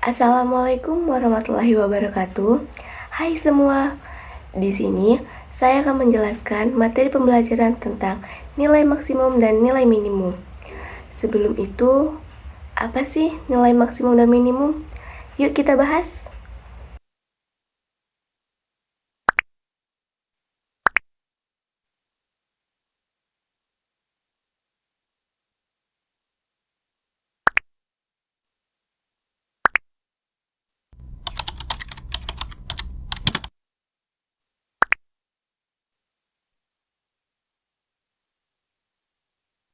Assalamualaikum warahmatullahi wabarakatuh. Hai semua. Di sini saya akan menjelaskan materi pembelajaran tentang nilai maksimum dan nilai minimum. Sebelum itu, apa sih nilai maksimum dan minimum? Yuk kita bahas.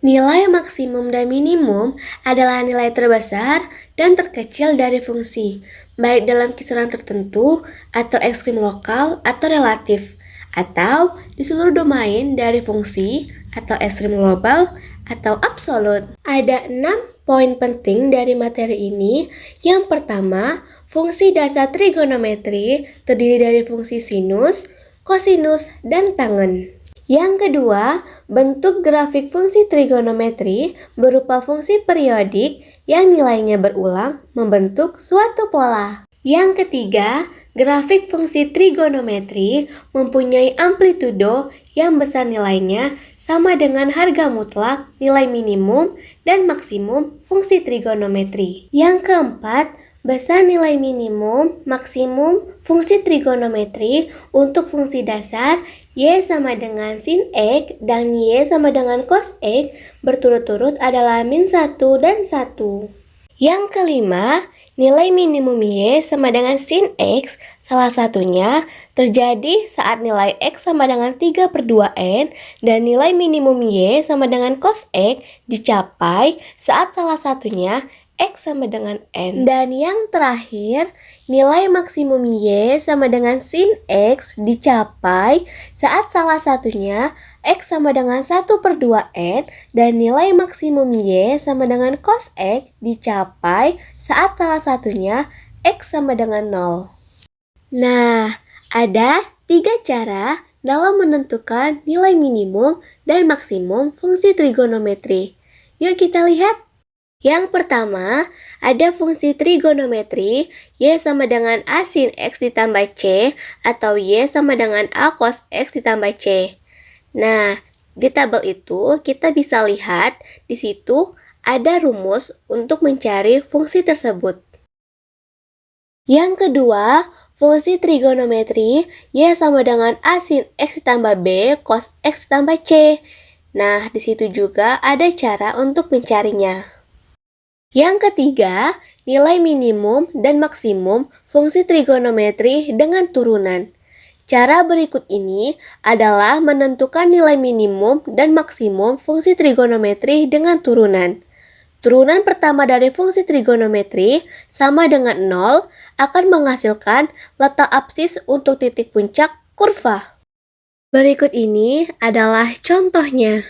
Nilai maksimum dan minimum adalah nilai terbesar dan terkecil dari fungsi, baik dalam kisaran tertentu atau ekstrim lokal atau relatif, atau di seluruh domain dari fungsi atau ekstrim global atau absolut. Ada 6 poin penting dari materi ini. Yang pertama, fungsi dasar trigonometri terdiri dari fungsi sinus, kosinus, dan tangen. Yang kedua, bentuk grafik fungsi trigonometri berupa fungsi periodik yang nilainya berulang membentuk suatu pola. Yang ketiga, grafik fungsi trigonometri mempunyai amplitudo yang besar nilainya sama dengan harga mutlak nilai minimum dan maksimum fungsi trigonometri. Yang keempat, besar nilai minimum, maksimum fungsi trigonometri untuk fungsi dasar Y sama dengan sin X dan Y sama dengan cos X berturut-turut adalah min 1 dan 1. Yang kelima, nilai minimum Y sama dengan sin X, salah satunya terjadi saat nilai X sama dengan 3/2N dan nilai minimum Y sama dengan cos X dicapai saat salah satunya X sama dengan N. Dan yang terakhir, nilai maksimum Y sama dengan sin X dicapai saat salah satunya X sama dengan 1/2N dan nilai maksimum Y sama dengan cos X dicapai saat salah satunya X sama dengan 0. Nah, ada 3 cara dalam menentukan nilai minimum dan maksimum fungsi trigonometri. Yuk kita lihat. Yang pertama, ada fungsi trigonometri Y sama dengan A sin X ditambah C atau Y sama dengan A cos X ditambah C. Nah, di tabel itu kita bisa lihat di situ ada rumus untuk mencari fungsi tersebut. Yang kedua, fungsi trigonometri Y sama dengan A sin X ditambah B cos X ditambah C. Nah, di situ juga ada cara untuk mencarinya. Yang ketiga, nilai minimum dan maksimum fungsi trigonometri dengan turunan. Cara berikut ini adalah menentukan nilai minimum dan maksimum fungsi trigonometri dengan turunan. Turunan pertama dari fungsi trigonometri sama dengan 0 akan menghasilkan letak absis untuk titik puncak kurva. Berikut ini adalah contohnya.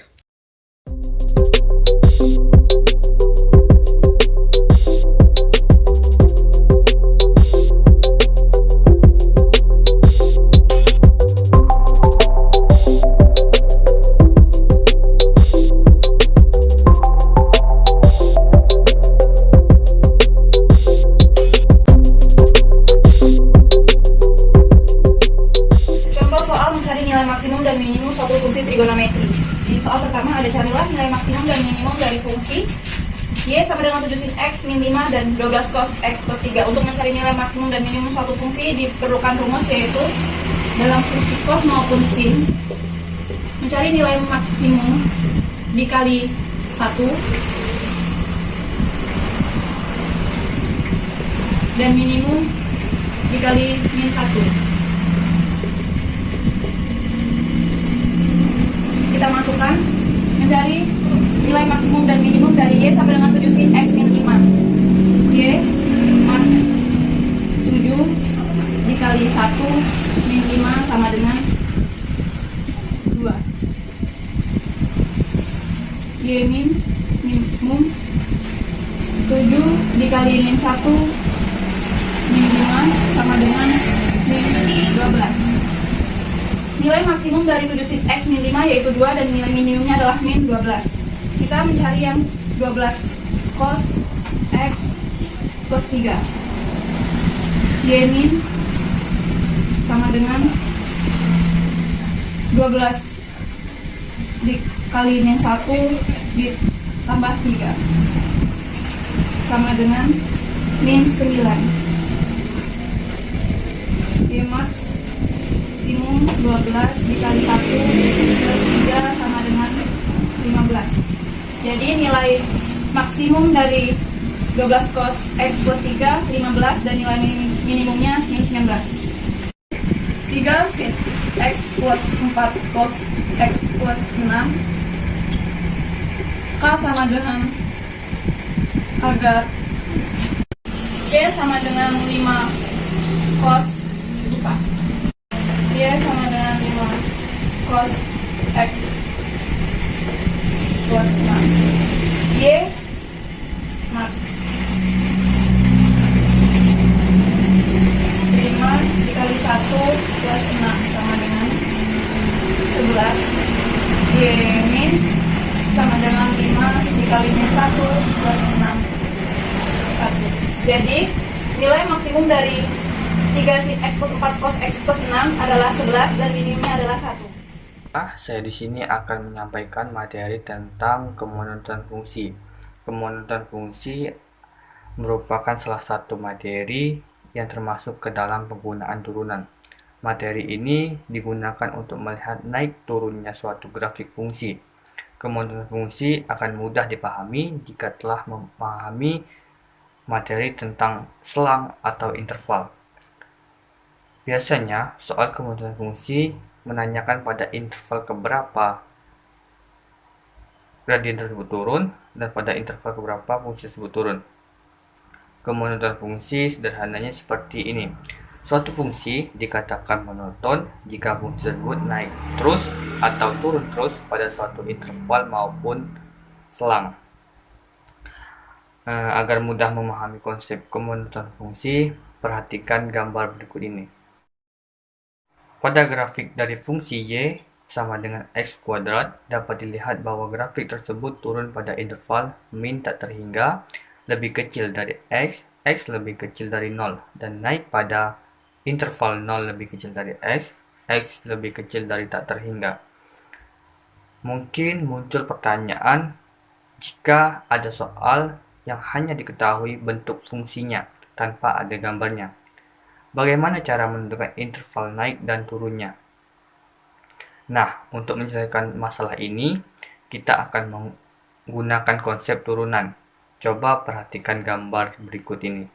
Maksimum dan minimum suatu fungsi trigonometri. Di soal pertama ada carilah nilai maksimum dan minimum dari fungsi Y sama dengan 7 sin X min 5 dan 12 cos X plus 3. Untuk mencari nilai maksimum dan minimum suatu fungsi diperlukan rumus yaitu dalam fungsi cos maupun sin mencari nilai maksimum dikali 1 dan minimum dikali min 1. Kita masukkan mencari nilai maksimum dan minimum dari Y sampai dengan 7 sin X min 5. Y 7 dikali 1 min 5 sama dengan 2. Y minimum 7 dikali min 1 min 5 sama dengan min 12. Nilai maksimum dari 7 sin X min 5 yaitu 2 dan nilai minimumnya adalah min 12. Kita mencari yang 12 cos X plus 3. Y min sama dengan 12 dikali min 1 ditambah 3 sama dengan min 9. Y maksimum 12 dikali 1 plus 3 sama dengan 15. Jadi nilai maksimum dari 12 cos X plus 3, 15, dan nilai minimumnya min 19. 3 sin X plus 4 cos X plus 6. K sama dengan agar Y sama dengan 5 cos Y sama dengan 5 cos X plus 6. Y mak 5 dikali 1 plus 6 sama dengan 11. Y min sama dengan 5 dikali min 1 plus 6 1. Jadi nilai maksimum dari 3 sin X plus 4 cos X plus 6 adalah 11 dan minimumnya adalah 1. Saya di sini akan menyampaikan materi tentang kemonoton fungsi. Kemonoton fungsi merupakan salah satu materi yang termasuk ke dalam penggunaan turunan. Materi ini digunakan untuk melihat naik turunnya suatu grafik fungsi. Kemonoton fungsi akan mudah dipahami jika telah memahami materi tentang selang atau interval. Biasanya, soal kemonoton fungsi menanyakan pada interval keberapa gradien tersebut turun dan pada interval keberapa fungsi tersebut turun. Kemonoton fungsi sederhananya seperti ini. Suatu fungsi dikatakan monoton jika fungsi tersebut naik terus atau turun terus pada suatu interval maupun selang. Agar mudah memahami konsep kemonoton fungsi, perhatikan gambar berikut ini. Pada grafik dari fungsi Y sama dengan X kuadrat, dapat dilihat bahwa grafik tersebut turun pada interval min tak terhingga, lebih kecil dari X, X lebih kecil dari 0, dan naik pada interval 0 lebih kecil dari X, X lebih kecil dari tak terhingga. Mungkin muncul pertanyaan jika ada soal yang hanya diketahui bentuk fungsinya tanpa ada gambarnya. Bagaimana cara menentukan interval naik dan turunnya? Nah, untuk menyelesaikan masalah ini, kita akan menggunakan konsep turunan. Coba perhatikan gambar berikut ini.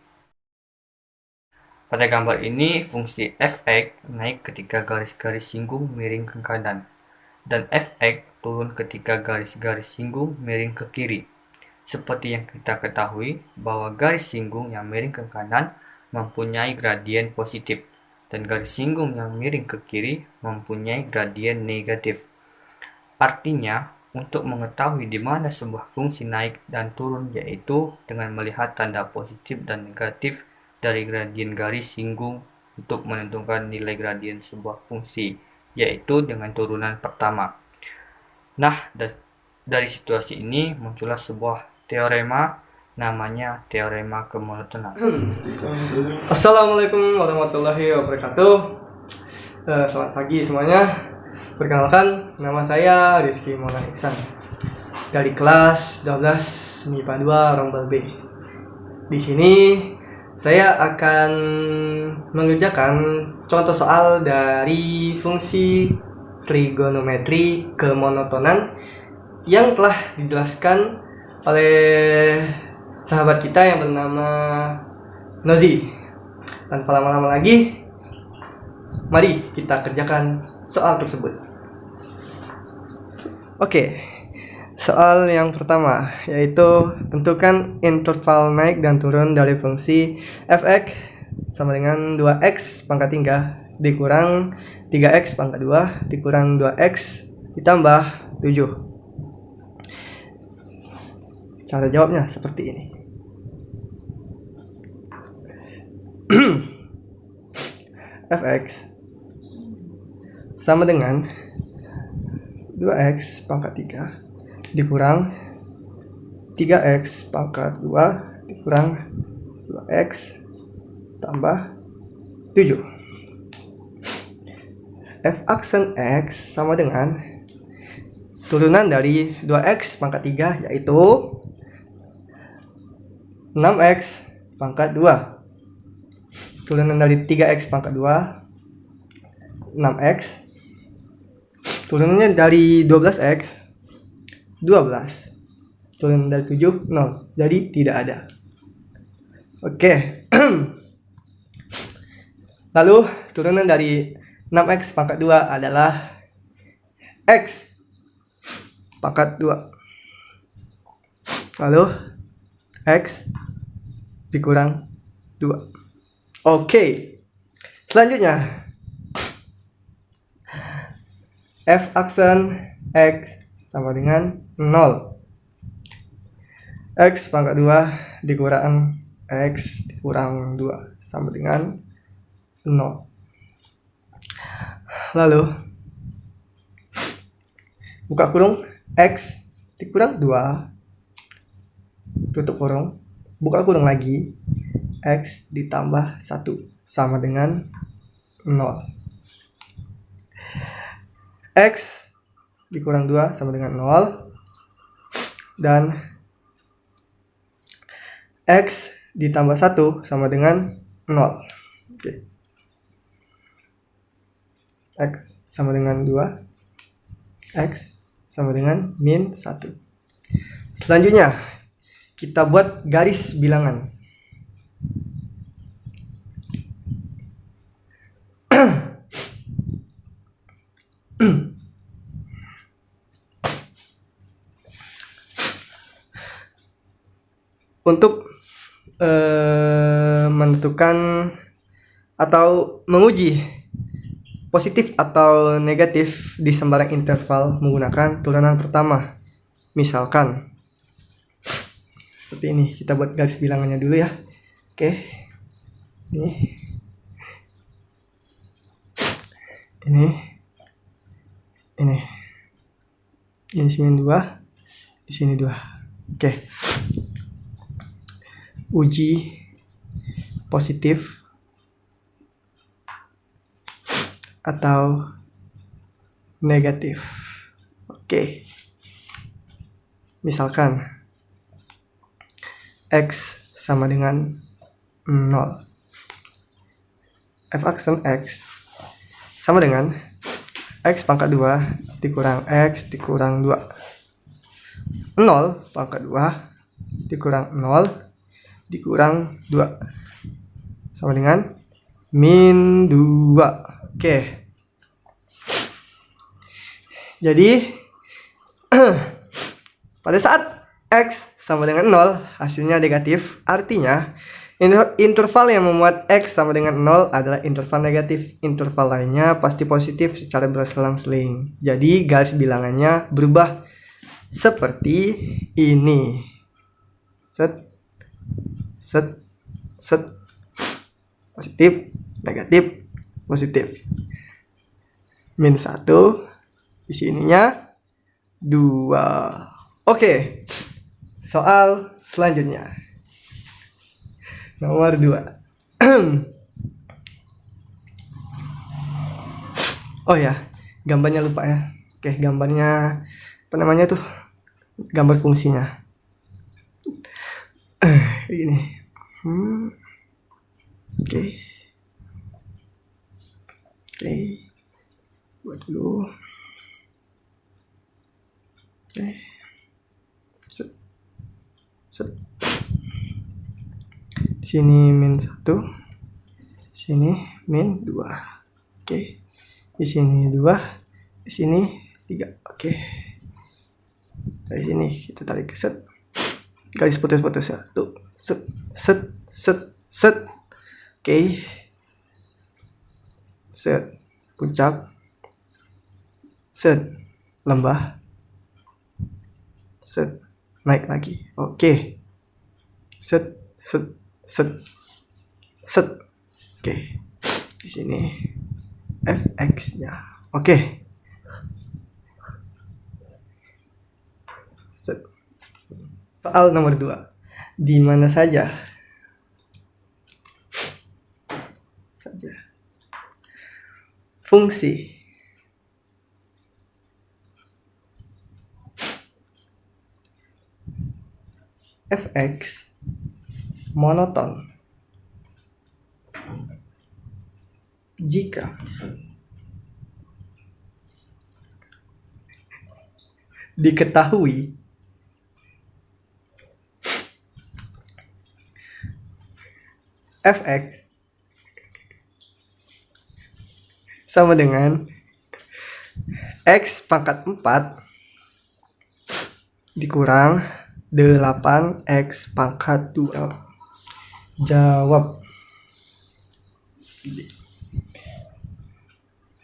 Pada gambar ini, fungsi fx naik ketika garis-garis singgung miring ke kanan, dan fx turun ketika garis-garis singgung miring ke kiri. Seperti yang kita ketahui bahwa garis singgung yang miring ke kanan mempunyai gradien positif, dan garis singgung yang miring ke kiri mempunyai gradien negatif. Artinya, untuk mengetahui di mana sebuah fungsi naik dan turun yaitu dengan melihat tanda positif dan negatif dari gradien garis singgung untuk menentukan nilai gradien sebuah fungsi, yaitu dengan turunan pertama. Nah, dari situasi ini muncullah sebuah teorema namanya teorema kemonotonan. Assalamualaikum warahmatullahi wabarakatuh. Selamat pagi semuanya. Perkenalkan, nama saya Rizky Maulana Iksan dari kelas 12 MIPA 2 Rombel B. Di sini saya akan mengerjakan contoh soal dari fungsi trigonometri kemonotonan yang telah dijelaskan oleh sahabat kita yang bernama Nozi. Tanpa lama-lama lagi, mari kita kerjakan soal tersebut. Oke, soal yang pertama yaitu tentukan interval naik dan turun dari fungsi fx sama dengan 2x pangkat 3 dikurang 3x pangkat 2 dikurang 2x ditambah 7. Cara jawabnya seperti ini. Fx sama dengan 2x pangkat 3 dikurang 3x pangkat 2 dikurang 2x tambah 7. F aksen X sama dengan turunan dari 2X pangkat 3 yaitu 6X pangkat 2. Turunan dari 3X pangkat 2 6X. Turunannya dari 12X 12. Turunan dari 7 0. Jadi tidak ada. Oke. Lalu turunan dari 6X pangkat 2 adalah X pangkat 2. Lalu X dikurang 2. Oke. Selanjutnya F aksen X sama dengan 0. X pangkat 2 dikurang X dikurang 2 sama dengan 0. Lalu buka kurung, X dikurang 2 tutup kurung, buka kurung lagi, X ditambah 1 sama dengan 0. X dikurang 2 sama dengan 0 dan X ditambah 1 sama dengan 0. Oke. X sama dengan 2, X sama dengan min 1. Selanjutnya kita buat garis bilangan. Untuk menentukan atau menguji positif atau negatif di sembarang interval menggunakan turunan pertama. Misalkan seperti ini, kita buat garis bilangannya dulu ya. Oke. Ini 2, di sini 2. Oke. Uji positif atau negatif. Oke. Misalkan X sama dengan 0. F aksen X sama dengan X pangkat 2 dikurang X dikurang 2. 0 pangkat 2 dikurang 0 dikurang 2 sama dengan min 2. Oke. Jadi pada saat X sama dengan 0 hasilnya negatif, artinya interval yang memuat X sama dengan 0 adalah interval negatif. Interval lainnya pasti positif secara berselang-seling. Jadi garis bilangannya berubah seperti ini. Set set set, positif negatif positif, min 1, di sininya 2. Oke, soal selanjutnya nomor 2. Oh ya, gambarnya lupa ya. Oke, gambarnya apa namanya tuh, gambar fungsinya ini. Oke, buat dulu. Oke, set set, sini min 1, sini min 2. Oke, di sini 2, di sini 3. Oke, dari sini kita tarik ke set, garis putus-putus ya tuh, set set set set. Oke, set puncak, set lembah, set naik lagi. Oke, set set set set. Oke, di sini fx nya. Oke, set. Soal nomor 2, di mana saja fungsi f(x) monoton jika diketahui f(x) sama dengan x pangkat 4 dikurang 8x pangkat 2. Jawab.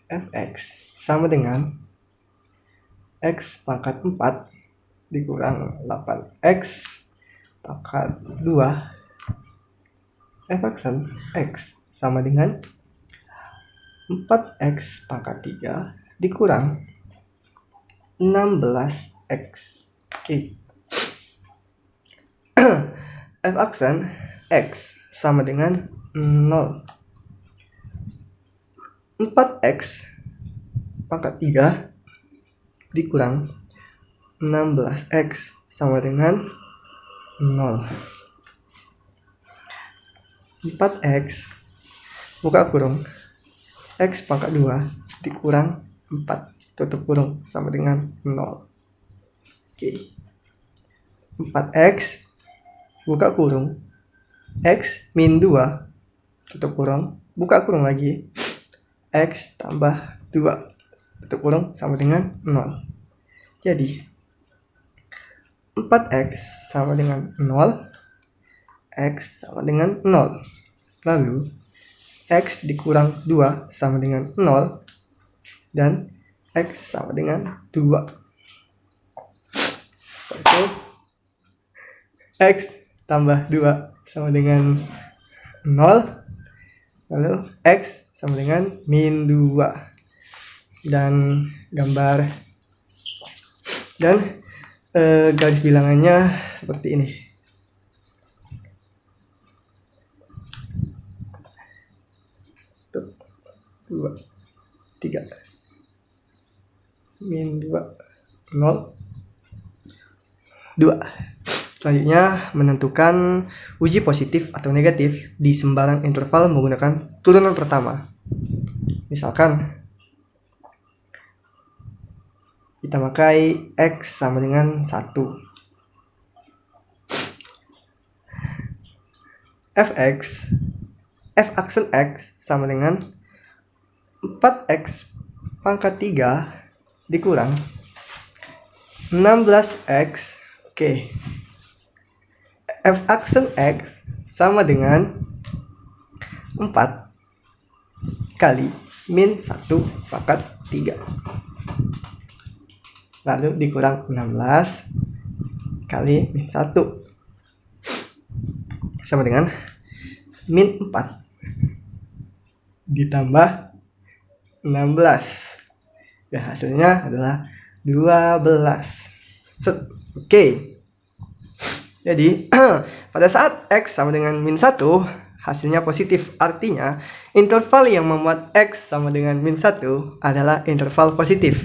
f(x) sama dengan x pangkat 4 dikurang 8x pangkat 2. f(x) sama dengan 4x pangkat 3 dikurang 16x. Oke. f(x) sama dengan 0. 4x pangkat 3 dikurang 16x sama dengan 0. 4x buka kurung x pangkat 2 dikurang 4 tutup kurung sama dengan 0. Oke. 4x buka kurung x min 2 tutup kurung buka kurung lagi x tambah 2 tutup kurung sama dengan 0. Jadi 4x sama dengan 0, x sama dengan 0. Lalu x dikurang 2 sama dengan 0 dan x sama dengan 2. Itu x tambah 2 sama dengan 0, lalu x sama dengan min 2. Dan gambar dan garis bilangannya seperti ini. Tuh, 2, 3, min 2, 0, 2. Selanjutnya, menentukan uji positif atau negatif di sembarang interval menggunakan turunan pertama. Misalkan, kita pakai x sama dengan 1. f(x) f(x) sama dengan 4x pangkat 3 dikurang 16x. Oke. f(x) sama dengan 4 kali min 1 pangkat 3. Lalu dikurang 16 kali min 1 sama dengan min 4 ditambah 16. Dan hasilnya adalah 12. Oke. Jadi pada saat x sama dengan min 1 hasilnya positif, artinya interval yang memuat x sama dengan min 1 adalah interval positif.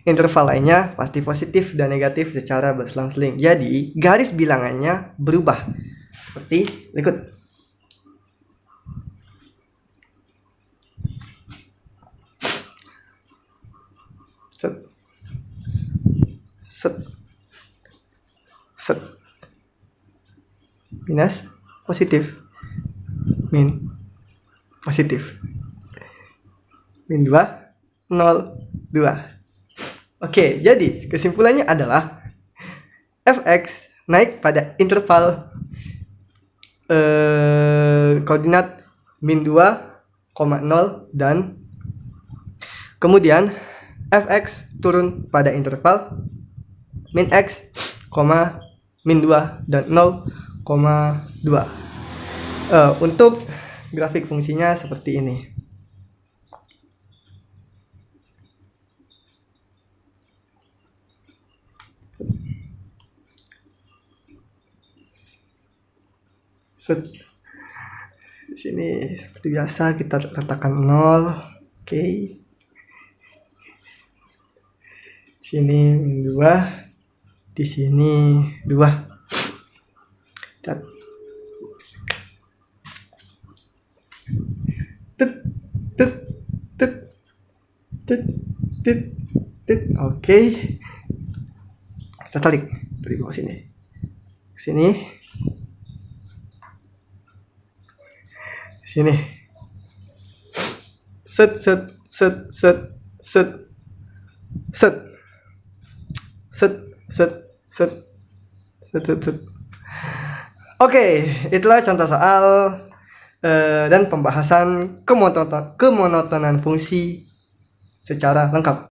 Interval lainnya pasti positif dan negatif secara berselang-seling. Jadi garis bilangannya berubah seperti berikut. Set. Minus positif, min positif, min 2, 0, 2. Oke, jadi kesimpulannya adalah f(x) naik pada interval koordinat min 2, 0 dan kemudian f(x) turun pada interval min x, min 2 dan 0,2. Untuk grafik fungsinya seperti ini. Di sini seperti biasa kita letakkan 0. Oke. Sini min 2, di sini 2. Tet tet tet tet tet tet tet. Oke. Kita tarik dari bawah sini. Sini. Sini. Set set set set set set set set set set set set. Oke, itulah contoh soal dan pembahasan kemonotonan fungsi secara lengkap.